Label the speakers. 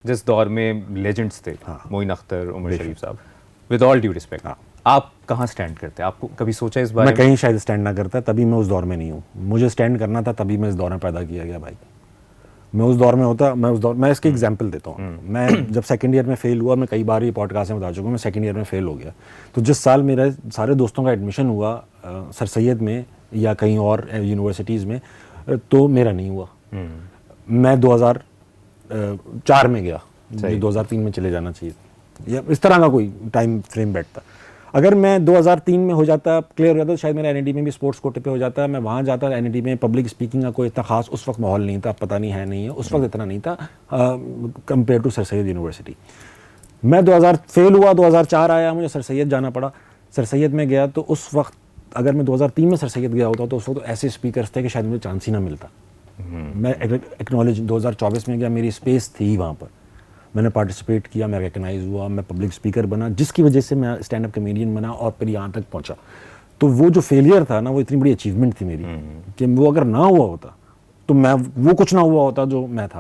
Speaker 1: جس دور میں لیجنڈس تھے معین اختر, عمر شریف صاحب, ود آل ڈیو رسپیکٹ, آپ کہاں اسٹینڈ کرتے ہیں؟ آپ کو کبھی سوچا اس بارے
Speaker 2: میں کہیں شاید اسٹینڈ نہ کرتا, تبھی میں اس دور میں نہیں ہوں. مجھے اسٹینڈ کرنا تھا تبھی میں اس دور میں پیدا کیا گیا بھائی. میں اس دور میں ہوتا, میں اس کی ایگزامپل دیتا ہوں. میں جب سیکنڈ ایئر میں فیل ہوا, میں کئی بار یہ پوڈ کاسٹ میں بتا چکا ہوں, میں سیکنڈ ایئر میں فیل ہو گیا. تو جس سال میرے سارے دوستوں کا ایڈمیشن ہوا سر سید میں یا کہیں اور یونیورسٹیز میں, تو میرا نہیں ہوا. میں 2004 میں گیا, 2003 میں چلے جانا چاہیے, یا اس طرح کا کوئی ٹائم فریم بیٹھتا. اگر میں 2003 میں ہو جاتا, کلیئر ہو جاتا, تو شاید میرا این ڈی میں بھی اسپورٹس کوٹے پہ ہو جاتا. میں وہاں جاتا, این ڈی میں پبلک اسپیکنگ کا کوئی اتنا خاص اس وقت ماحول نہیں تھا, پتہ نہیں ہے نہیں ہے, اس وقت اتنا نہیں تھا compare to Sir Syed University. میں 2000 فیل ہوا, 2004 آیا, مجھے سر سید جانا پڑا. سر سید میں گیا تو اس وقت اگر میں 2003 میں سر سید گیا ہوتا تو اس وقت ایسے اسپیکرس تھے کہ شاید مجھے چانس ہی نہ ملتا. میں ایکنالج 2024 میں گیا, میری اسپیس تھی وہاں پر, میں نے پارٹیسپیٹ کیا, میں ریکگنائز ہوا, میں پبلک اسپیکر بنا, جس کی وجہ سے میں اسٹینڈ اپ کمیڈین بنا اور پھر یہاں تک پہنچا. تو وہ جو فیلئر تھا نا, وہ اتنی بڑی اچیومنٹ تھی میری کہ وہ اگر نہ ہوا ہوتا تو میں وہ کچھ نہ ہوا ہوتا جو میں تھا.